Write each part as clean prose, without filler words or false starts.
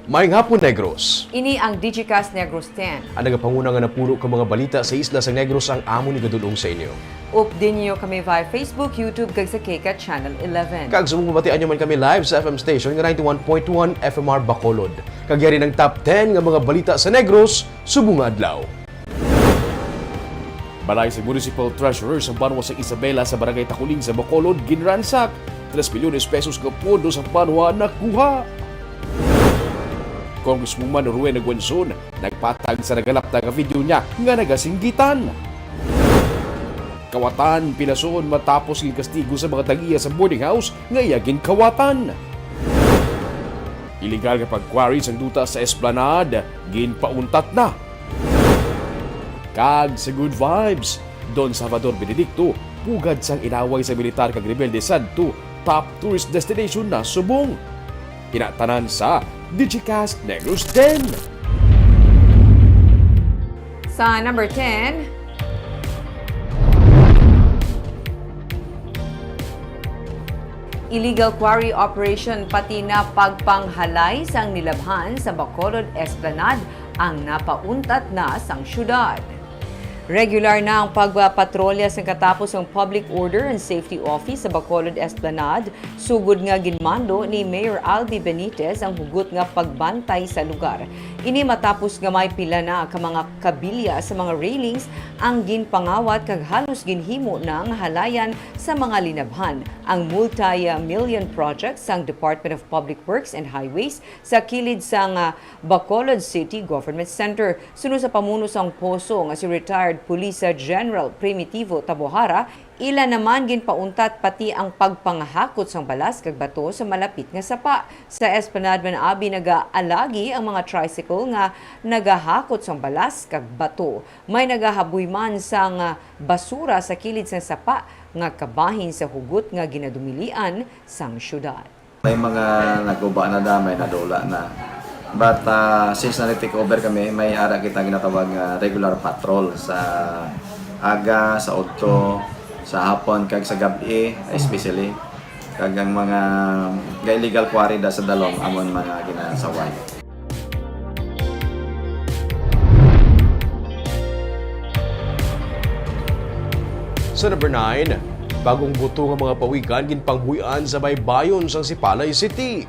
Maayong hapon, Negros. Ini ang Digicast Negros 10. Ang nagapanguna nga napuro ka mga balita sa isla sa Negros ang amo ni gadulong sa inyo. Update niyo kami via Facebook, YouTube, kag sa KK Channel 11. Kag sumubatian nyo man kami live sa FM station nga 91.1 FMR Bacolod. Kag yari ng top 10 nga mga balita sa Negros, subong adlaw. Balay sa Municipal Treasurer sa Banwa sa Isabela sa Barangay Takuling sa Bacolod ginransak 3 milyones pesos ka pondo sa Banwa nakuha. Congresswoman Rowena Guanzon nagpatag sa nagalap na video niya nga nagasinggitan. Kawatan pinasoon matapos kastigo sa mga tagiya sa boarding house nga iyagin kawatan. Illegal nga pag-quarry sa duta sa Esplanade ginpauntat na. Kag sa Good Vibes, Don Salvador Benedicto pugad sang inaway sa militar kag rebelde sadto top tourist destination na Subong. Kinatanan sa Digicast Negros 10. Sa number 10, illegal quarry operation pati na pagpanghalay sang nilabhan sa Bacolod Esplanade ang napauntat na sang syudad. Regular na ang pagpapatrolya sa katapos ng Public Order and Safety Office sa Bacolod Esplanade, sugod nga ginmando ni Mayor Albi Benitez ang hugot nga pagbantay sa lugar. Ini matapos nga may pila na ka mga kabilya sa mga railings ang ginpangawat kag halos ginhimo ng halayan sa mga linabhan ang multi-million project sang Department of Public Works and Highways sa kilid sang Bacolod City Government Center. Sunod sa pamuno sang poso nga si retired Police General Primitivo Tabohara, ila naman ginpauntat pati ang pagpangahakot sang balas kag bato sa malapit nga sapa. Sa Esplanade man abi nagaalagi ang mga tricycle nga nagahakot sang balas kag bato. May nagahaboy man sang basura sa kilid sang sapa nga kabahin sa hugot nga ginadumilian sang syudad. May mga naguba na damay na dola na. But since na-take over kami, may ara kita ginatawag regular patrol sa aga, sa auto, sa hapon, kag sa gabi, especially. Kag ang mga illegal quarry da sa dalong amon mga ginasaway. Sa number 9, bagong buto nga mga pawikan ginpanghuyan sa baybayon sang Sipalay City.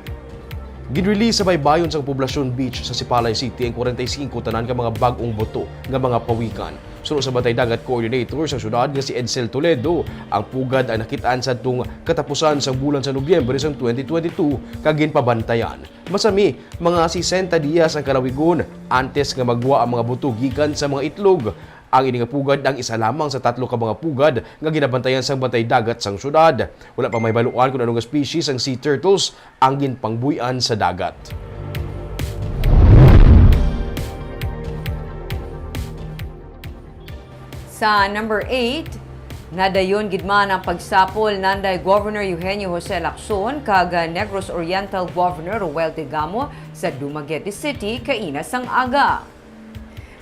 Ginrelease sa baybayon sang Poblacion Beach sa Sipalay City ang 45 tanan ka mga bagong buto nga mga pawikan. Sunod sa Bantay Dagat Coordinator sa syudad nga si Edsel Toledo, ang pugad ay nakitaan sa tung katapusan sang bulan sa Nobyembre sang 2022 kag ginpabantayan. Masami, mga 60 diyas ang kalawigon antes nga magwa ang mga buto gikan sa mga itlog. Ang ini nga pugad ang isa lamang sa 3 ka mga pugad nga ginabantayan sang Bantay Dagat sang syudad. Wala pa may baluan kung anong species ang sea turtles ang ginpangbuyan sa dagat. Sa number 8, nadayon gidman ang pagsapol nanday Governor Eugenio Jose Lacson kag Negros Oriental Governor Roel Tegamo sa Dumaguete City kaina sang aga.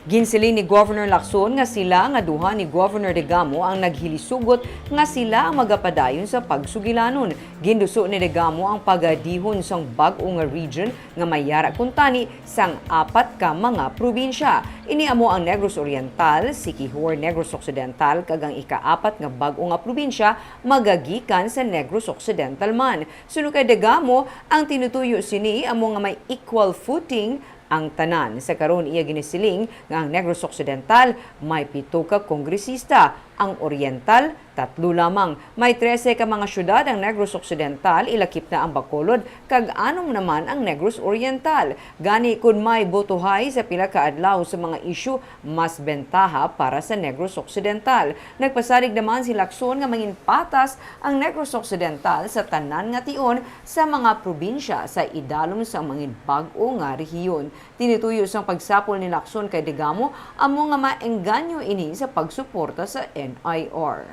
Ginsiling ni Governor Lacson nga sila nga duha ni Governor Tegamo ang naghilisugot nga sila ang magapadayon sa pagsugilanon. Ginduso ni Tegamo ang pagadihon sang bag-o nga region nga mayara kuntani sang 4 ka mga probinsya. Iniamo ang Negros Oriental, Siquijor, Negros Occidental kag ang ika-4 nga bag-o nga probinsya magagikan sa Negros Occidental man. Sunod kay Tegamo, ang tinutuyo sini amo nga may equal footing ang tanan. Sa karon iya ginisiling nga ang Negros Occidental may 7 ka kongresista, ang Oriental 3 lamang. May 13 ka mga syudad ang Negros Occidental, ilakip na ang Bacolod, kag 6 naman ang Negros Oriental. Gani kun may botohay sa pila ka adlaw sa mga isyu, mas bentaha para sa Negros Occidental. Nagpasalig naman si Lacson nga mangin patas ang Negros Occidental sa tanan nga tion sa mga probinsya sa idalom sa mangin bag-o nga rehiyon. Tinutuyo sang pagsapol ni Lacson kay Tegamo amo nga maengganyo ini sa pagsuporta sa NIR.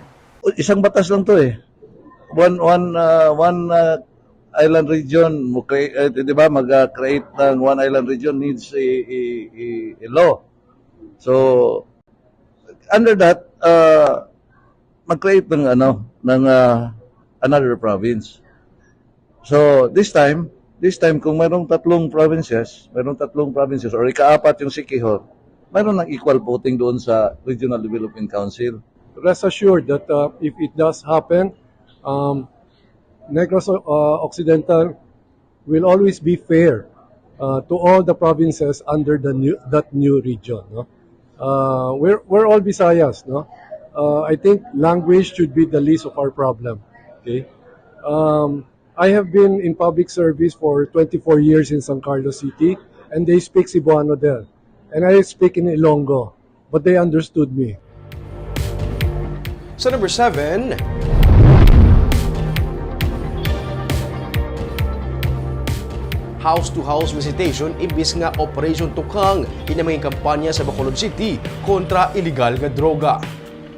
Isang batas lang to eh. One island region, di ba, mag-create ng one island region needs a law. So, under that, mag-create ng another province. So, this time, this time kung mayroong tatlong provinces or ikaapat yung Siquijor, mayroon ng equal voting doon sa Regional Development Council. Rest assured that if it does happen, Negros Occidental will always be fair to all the provinces under that new region. No? We're all Visayas. No? I think language should be the least of our problem. Okay. I have been in public service for 24 years in San Carlos City, and they speak Cebuano there, and I speak in Ilonggo, but they understood me. Sa number 7, house-to-house visitation imbis nga Operation Tukang inaming kampanya sa Bacolod City kontra illegal nga droga.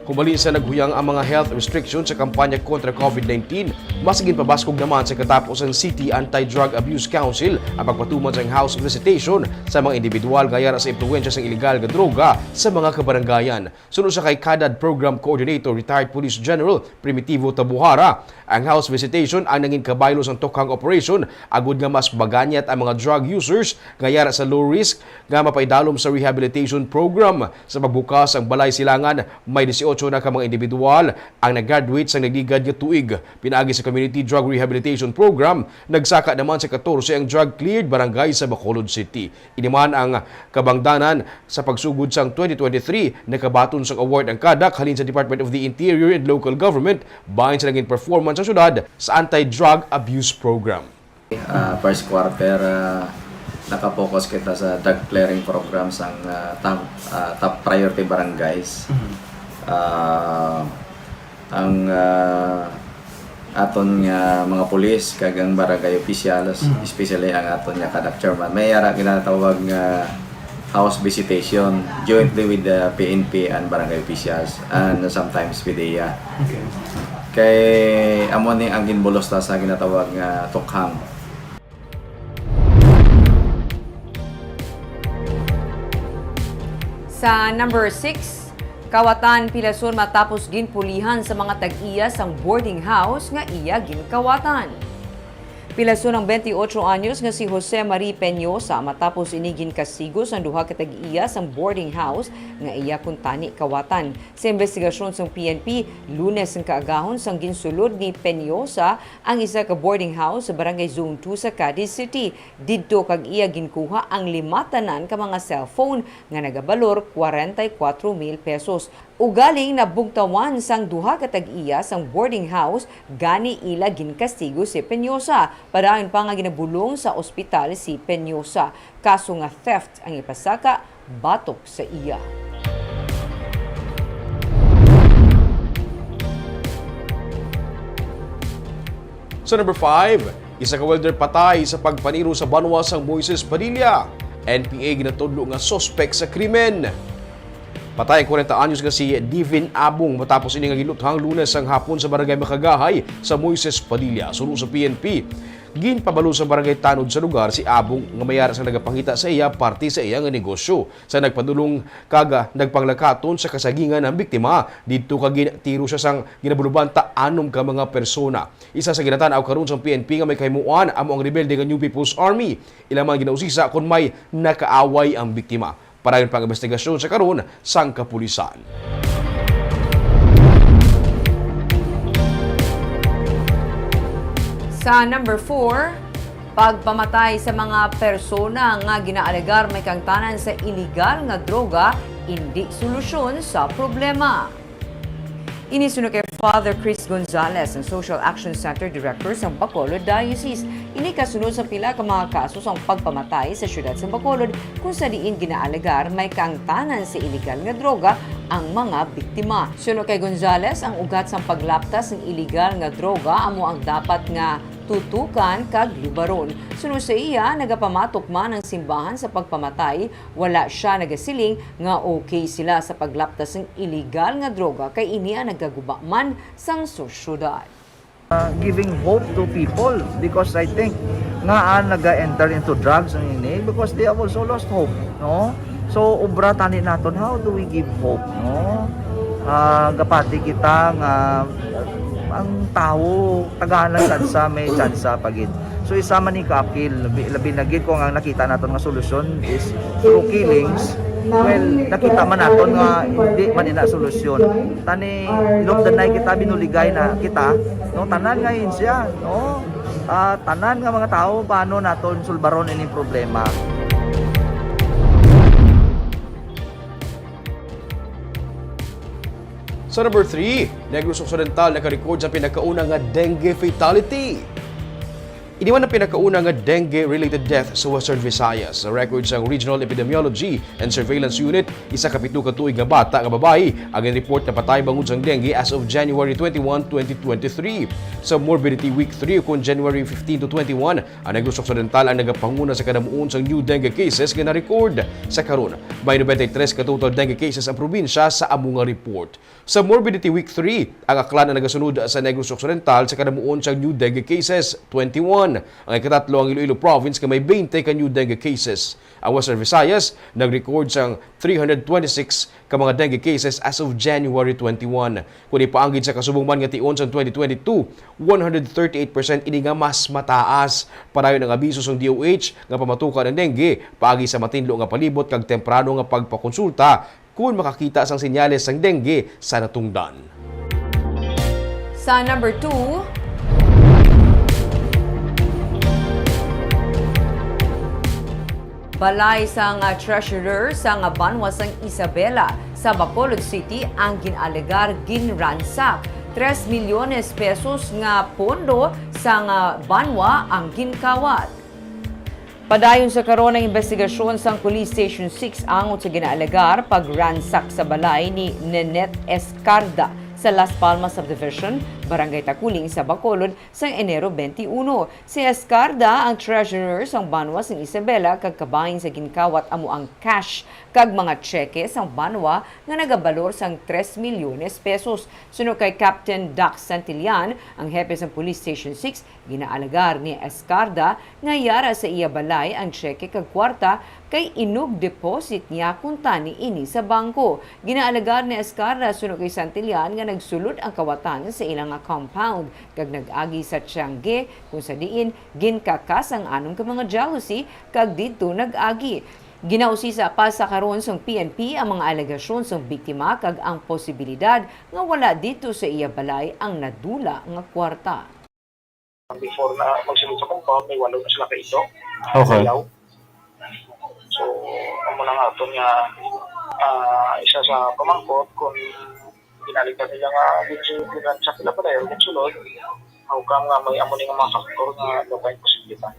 Kumalin sa naghuyang ang mga health restrictions sa kampanya kontra COVID-19, masigin pabaskog naman sa katapos ang City Anti-Drug Abuse Council ang pagpatuman sa house visitation sa mga individual gaya sa impluwensya sa illegal nga droga sa mga kabaranggayan. Sunod sa kay Kadad Program Coordinator Retired Police General Primitivo Tabuhara, ang house visitation ang nanging kabaylo sa Tukang Operation agud nga mas baganyat ang mga drug users gaya sa low risk nga mapaidalom sa rehabilitation program. Sa pagbukas ang Balay Silangan, may 18 na ka mga individual ang nag-graduate sa nagligad nga tuig. Pinaagi sa Community Drug Rehabilitation Program, nagsaka naman sa 14 ang drug-cleared barangay sa Bacolod City. Iniman ang kabangdanan sa pagsugod sang 2023, nakabaton sa award ang kadak halin sa Department of the Interior and Local Government bahin sa naging performance sa syudad sa Anti-Drug Abuse Program. First quarter, nakapokus kita sa drug clearing programs ang top priority barangays. Ang aton nga mga pulis kagang barangay officials, especially ang aton nga kadak chairman, may ara ginatawag nga house visitation jointly with the PNP and barangay officials and sometimes with the kay amo ni ang ginbulos ta sa ginatawag nga tukhang. Sa number 6, kawatan pilason matapos ginpulihan sa mga tag-iya sang boarding house nga iya ginkawatan. Pilason ng 28 anyos nga si Jose Marie Peñosa matapos inigin kasigo sa duha ka tag-iya sang boarding house nga iya kuntani kawatan. Sa investigasyon sang PNP, Lunes ang kaagahon sang ginsulod ni Peñosa ang isa ka boarding house sa Barangay Zone 2 sa Cadiz City. Didto kag iya ginkuha ang 5 tanan ka mga cellphone nga nagabalor 44,000 pesos. Ugaling nabugtawan sang duha ka tag-iya sang boarding house gani ila ginkastigo si Peñosa. Padayon pa nga ginabulong sa ospital si Peñosa. Kaso nga theft ang ipasaka batok sa iya. Sa number 5, isa ka welder patay sa pagpaniro sa banwa sang Moises Padilla. NPA ginatudlo nga suspect sa krimen. Patay 40 anyos nga si Divin Abong matapos ini nga giluthang Lunes ang hapon sa barangay Makagahay sa Moises Padilla. Sunod sa PNP, ginpabalo sa barangay Tanod sa lugar si Abong nga mayara sa nagapangita sa iya parte sa iya nga negosyo. Sa nagpadulong kaga nagpanglakaton sa kasagingan ng biktima, didto kag tiro siya sang ginabuluban ta 6 ka mga persona. Isa sa ginatan-aw karon sa PNP nga may kahimuan amo ang rebelde nga New People's Army. Ilaman ginausisa kung may nakaaway ang biktima. Parayon pang investigasyon sa karon sang kapulisan. Sa number 4, pagpamatay sa mga persona nga ginaalegar may kangtanan sa iligal nga droga, hindi solusyon sa problema. Inisunod kay Father Chris Gonzalez, ang Social Action Center Director sa Bacolod Diocese. Ini kasunod sa pila ka mga kaso sa pagpamatay sa syudad sa Bacolod kung sa diin ginaalegar may kangtanan sa iligal nga droga ang mga biktima. Sunod kay Gonzalez, ang ugat sa paglaptas ng iligal nga droga amo ang dapat nga tutukan kag lubaron. Sunod sa iya, nagapamatok man ang simbahan sa pagpamatay, wala siya nagasiling nga okay sila sa paglaptas ng iligal nga droga kay ini ang nagaguba man sang sosyudad. Giving hope to people because I think nga naga-enter into drugs and ini because they have also lost hope, no? So ubra tani naton, how do we give hope, no? Gapati kita nga ang tao tagahan lang tsansa may tsansa pagid. So isa man ni kakil, labi na gid ko nga nakita naton nga solusyon is through killings. Well, nakita man naton nga hindi man ina solusyon. Tani ilog danay kita binuligay na kita, no tanan ngayon siya, no. Tanan nga mga tao paano naton sulbaron ini problema. Sa number 3, Negros Occidental nakarecord sa pinakaunang nga dengue fatality. Iniwan ang pinakauna nga dengue-related death sa Western Visayas. Sa record sa Regional Epidemiology and Surveillance Unit, isa ka 7 ka tuig nga bata nga babae ang report na patay bangod sa dengue as of January 21, 2023. Sa Morbidity Week 3 kung January 15 to 21, ang Negros Occidental ang nagapanguna sa kadamuon sa new dengue cases nga na-record. Sa karon, may 93 ka total dengue cases ang probinsya sa among nga report. Sa Morbidity Week 3, ang aklan na nagasunod sa Negros Occidental sa kadamuon sa new dengue cases, 21. Ang ikatatlo ang Iloilo Province ka may 20 ka new dengue cases. Ang Western Visayas nag-record sang 326 ka mga dengue cases as of January 21. Kung ipaanggid sa kasubong nga tion sa 2022, 138% ini nga mas mataas. Padayon ang abiso sa DOH nga pamatukan ng dengue paagi sa matinlo nga palibot kag temprano nga pagpakonsulta kung makakita sang senyales sang dengue sa natungdan. Sa number 2, balay sang treasurer sang Banwa sang Isabela sa Bacolod City ang ginalegar ginransak. 3 milyones pesos nga pondo sang Banwa ang ginkawat. Padayon sa karon ng investigasyon sang Police Station 6 angot sa ginalegar pagransak sa balay ni Nenette Escarda sa Las Palmas Subdivision, Barangay Takuling sa Bacolod sa Enero 21. Si Escarda ang treasurer sang Banwa sang Isabela kag kabahin sa ginkawat amo ang cash kag mga tseke sang Banwa nga nagabalor sang 3 milyones pesos. Suno kay Captain Dax Santillan, ang hepe sang Police Station 6, ginaalagar ni Escarda nga yara sa iya balay ang tseke kag kwarta kay inog deposit niya kung tani ini sa bangko. Ginaalagar ni Escarda suno kay Santillan nga nagsulod ang kawatan sa ilang compound kag nag-agi sa Tiangge kung sa diin ginkakas ang anong ka mga jealousy kag didto nag-agi. Ginausisa pa sa karon sang PNP ang mga alegasyon sang biktima kag ang posibilidad nga wala dito sa iya balay ang nadula nga kwarta. Before na magsulod sa compound, may 8 na sila ka ito. Okay. So, amo na nga ito nga isa sa pamangkot kung ginalikan nila nga ginsulod sa pila pa dahil ginsulod, hawag nga may amo nga mga faktor nga lokay posibilidad.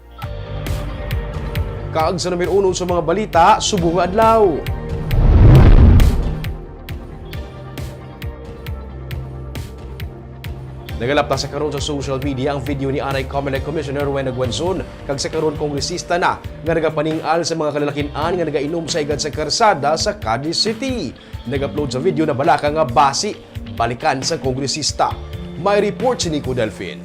Kaag sa numero 1 sa mga balita, subong adlaw. Nagalap na sa karon sa social media ang video ni Anay Comelec Commissioner Rowena Guenzon kag sa karon kongresista na nga nagapaningal sa mga kalalakian nga nagainom sa igad sa karsada sa Cadiz City. Nag-upload sa video na balaka nga basi balikan sa kongresista. May report si Nico Delfin.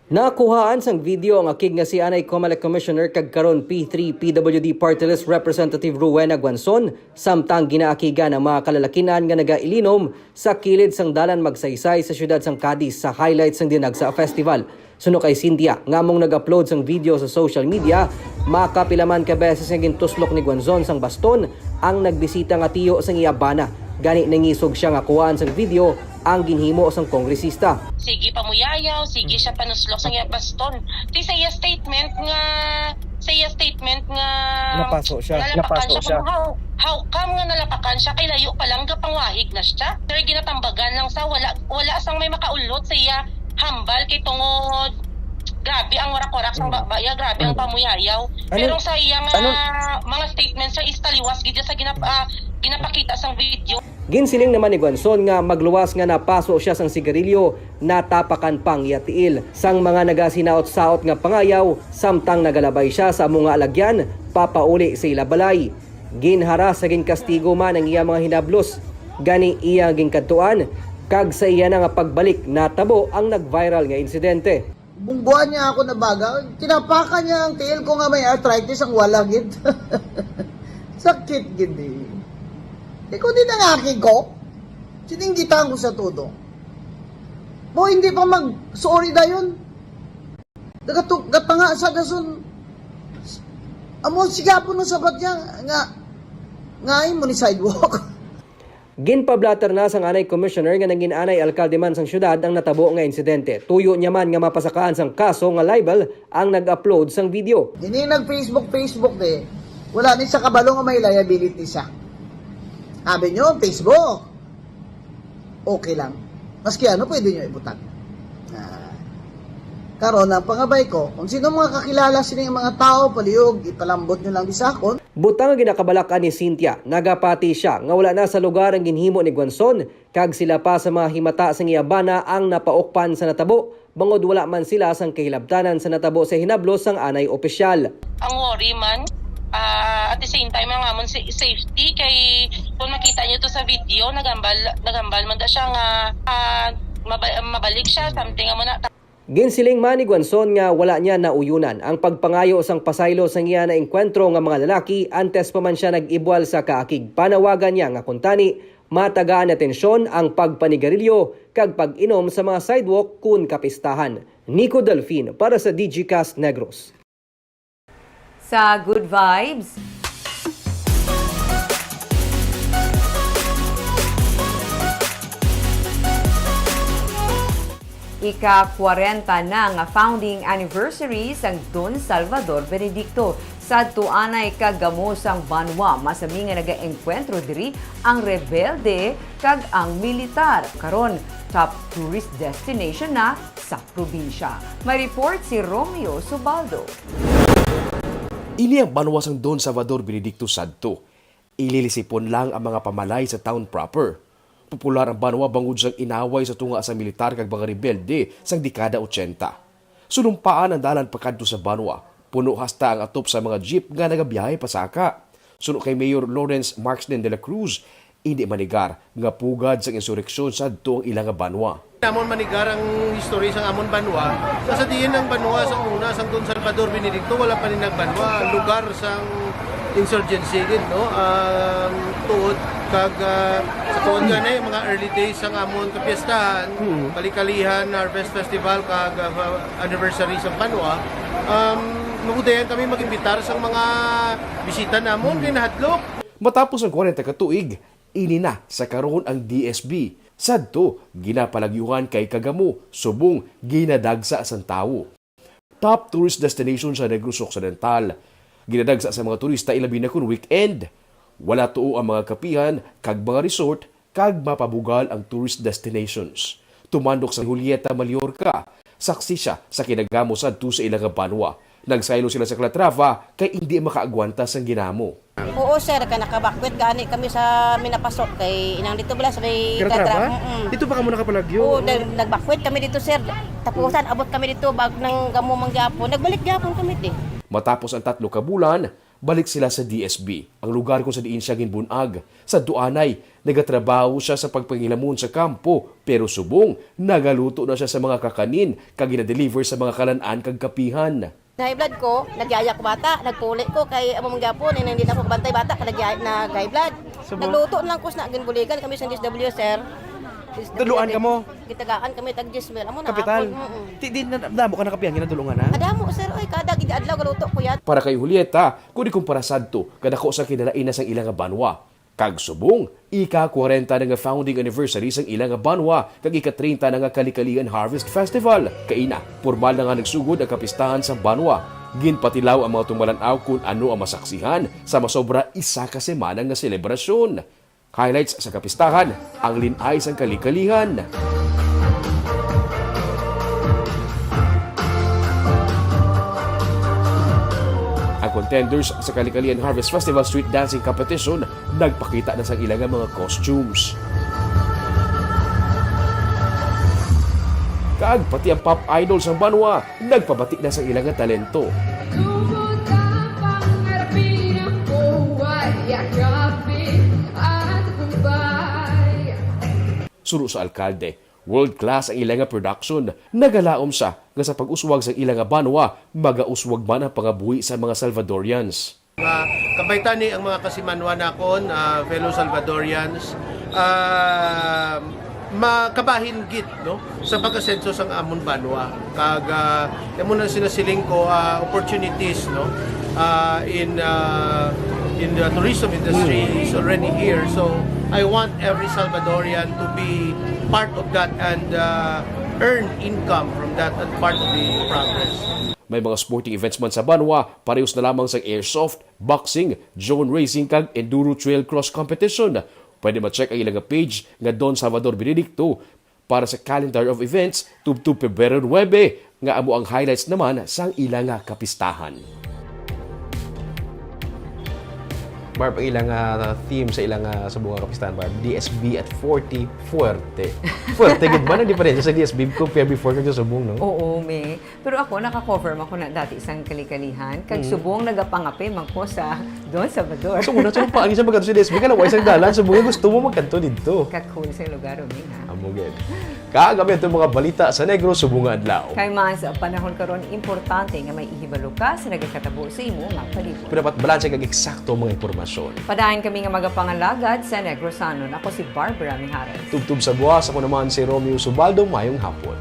Nakuhaan sang video ang akig nga si Anay Comelec Commissioner kag karon P3 PWD Party List Representative Rowena Guenzon samtang ginaakigan ang mga kalalakinan nga nagailinom sa kilid sang dalan magsaysay sa syudad sang Cadiz sa highlights sang Dinagsa Festival. Suno kay Cynthia nga mong nag-upload sang video sa social media, makapilaman ka beses nga gintuslok ni Guenzon sang baston ang nagbisita nga tiyo sang iyabana. Gani nangisog siya nga kuhaan sang video ang ginhimo sang kongresista. Sige pamuyayaw, sige siya panuslok sa iya baston. Ti sa iya statement nga Napaso siya. How come nga nalapakan siya kay layo pa lang gapangwahig na siya. Pero ginatambagan lang sa wala sang may makaulot sa iya hambal kay tungod grabe ang warak-warak sang babaya, grabe ang pamuyayaw. Pero sa iya nga mga statements sa istaliwas gid sa ginapakita sang video. Ginsiling naman ni Guenzon nga magluwas nga napaso siya sang sigarilyo, natapakan pang yatiil sang mga nagasinaot-saot nga pangayaw samtang nagalabay siya sa mga alagyan papauli sa ilabalay. Ginharas sa ginkastigo man ang iya mga hinablos, gani iya ginkadtuan kag sa iya na nga pagbalik natabo ang nag-viral nga insidente. Bungguan niya ako na baga, tinapakan niya ang tiil ko nga may arthritis ang walagid. Sakit gid eh. Ikaw din ang aking ko. Sininggitan ko sa todo. Mo hindi pa mag-sorry na yun. Gat nga sa dason. Amo sigapon no sabat niya nga mo ni sidewalk. Ginpablatter na sang anay commissioner nga nangin anay alkalde man sang syudad ang natabo nga insidente. Tuyo niya man nga mapasakaan sang kaso nga libel ang nag-upload sang video. Hindi nag-Facebook de. Wala ni sa kabalo nga may liability siya. Sabi nyo, Facebook. Okay lang. Maski ano, pwede nyo ibutan. Karon ang pangabay ko, kung sino mga kakilala sila yung mga tao, palihog, ipalambot nyo lang bisakon. Butang nga ginakabalakan ni Cynthia, nagapati siya nga wala na sa lugar ang ginhimo ni Guanzon, kag sila pa sa mga himata sang iyabana ang napaukpan sa natabo, bangod wala man sila sang kahilabtanan sa natabo sa hinablo sang anay opisyal. Ang worry man, at the same time ang amon safety kay kung makita niyo to sa video nagambal man da siya nga mabalik siya something amo na. Ginsiling man ni Guanzon nga wala niya nauyunan ang pagpangayo sang pasaylo sang iya na engkwentro nga mga lalaki antes pa man siya nag-ibwal sa kaakig. Panawagan niya nga kuntani matagaan na tensyon ang pagpanigarilyo kag pag-inom sa mga sidewalk kun kapistahan. Nico Delfin para sa DGCast Negros. Sa Good Vibes, ika-40 na nga founding anniversary sang Don Salvador Benedicto. Sadto anay kagamo sang banwa, masami nga naga-engkwentro diri ang rebelde kag ang militar. Karon top tourist destination na sa probinsya. May report si Romeo Subaldo. Ini ang banwa sang Don Salvador Benedicto Sadto. Ililisipon lang ang mga pamalay sa town proper. Popular ang banwa bangod sang inaway sa tunga sa militar kag mga rebelde sang dekada 80. Sunumpaan ang dalan pakadto sa banwa. Puno hasta ang atop sa mga jeep nga nagabiyahe pasaka. Suno kay Mayor Lawrence Marksden de la Cruz, hindi manigar nga pugad sang insureksyon sadto ang ilang banwa. Amon manigar ang history sang amon banwa. Sa diin ng banwa sa una sang Don Salvador Benedicto wala pa rin banwa, lugar sang insurgency gid no. Tuod kag sa tuod nga na mga early days sang amon kapiestahan, kalikalihan, Harvest Festival kag anniversary sang banwa. Mabudayan kami mag-imbitar sa mga bisita namon kinahadlok. Matapos ang 40 ka tuig, ini na sa karon ang DSB. Sadto, ginapalagyuhan kay Kagamo, subong ginadagsa sang tawo. Top tourist destination sa Negros Occidental. Ginadagsa sa mga turista ilabi na kun weekend. Wala tuo ang mga kapihan, kag mga resort, kag mapabugal ang tourist destinations. Tumandok sa Julieta Mallorca, saksi siya sa kinagamo sadto sa ilang banwa. Nagsaylo sila sa Calatrava kay hindi makaagwanta sang ginamo. Oo sir, ka nakabakwit gani kami sa minapasok kay inang dito bala sa may Calatrava. Dito ba kamo nakapalagyo? Oo, nagbakwit kami dito sir. Tapusan abot kami dito bag nang gamo mang gyapon. Nagbalik gyapon kami di. Matapos ang 3 ka bulan, balik sila sa DSB, ang lugar kung sa diin siya ginbunag. Sa duanay, nagatrabaho siya sa pagpangilamon sa kampo, pero subong, nagaluto na siya sa mga kakanin kag gina-deliver sa mga kalan-an kag kapihan. Na high blood ko, nagyaya ko bata, nagpuli ko kay amo mang gyapon hindi na ako bantay bata kay na high blood. Nagluto lang ko sa ginbuligan kami sa DSW sir. Duluan ka mo? Gitagaan kami tag 10,000 amo na Kapital. Di damo ka nakapihan ginadulungan na. Adamo sir oy kada gid adlaw galuto ko yan. Para kay Julieta, kung ikumpara sadto, kadako sa kinalain sang ilang banwa. Kag subong, ika-40 na nga founding anniversary sang ilang banwa, kag ika-30 na nga Kalikalian Harvest Festival. Kaina, formal na nga nagsugod ang kapistahan sa banwa. Ginpatilaw ang mga tumalanaw kung ano ang masaksihan sa masobra isa ka semana nga selebrasyon. Highlights sa kapistahan, ang linay sang Kalikalihan. Ang contenders sa Kalikalian Harvest Festival Street Dancing Competition nagpakita na sa ilang mga costumes. Kaag pati ang pop idols ng banwa nagpabati na sa ilang talento. Suro sa alkalde, world-class ang ilang production. Nagalaom siya nga sa pag-uswag sa ilang banwa, magauswag man ang pangabuhi sa mga Salvadorians. Kabaytani ang mga kasimanwa nakon, fellow Salvadorians, makabahin git no sa pagkasenso sang amon banwa kag emo na sinasiling ko opportunities no in the tourism industry is already here, so I want every Salvadorian to be part of that and earn income from that and part of the progress. May mga sporting events man sa Banwa, parehos na lamang sa airsoft, boxing, drone racing kag enduro trail cross competition. Pwede ma-check ang ilang page nga Don Salvador Benedicto para sa calendar of events tubtub Pebrero 9 nga amo ang highlights naman sa ilang kapistahan. Barb, ang ilang theme sa ilang sa bunga kapistahan, Barb, DSB at 40, Fuerte. Fuerte, gid ba? Hindi pa rin sa DSB compare before kag sa subong, no? Oo, may. Pero ako, naka-confirm ako na dati isang kalikalihan. Kag subong nagapangapi man ko sa Don Salvador. So, muna sa paagi sa magkanto sa DSB, ka na isang dalan, subong gusto mo magkanto dito. Kag-cool sa lugar, Uming, ha? Amugin. Kagabi itong mga balita sa Negros subong adlaw. Kay man sa panahon karon importante nga may ihibalo ka sa nagakatabo sa imo nga palibot. Pero dapat balanse kag eksakto mga impormasyon. Padayon kami nga magapangalagad sa Negrosanon. Ako si Barbara Mijares. Tubtub sa buwas, ako naman si Romeo Subaldo, mayong hapon.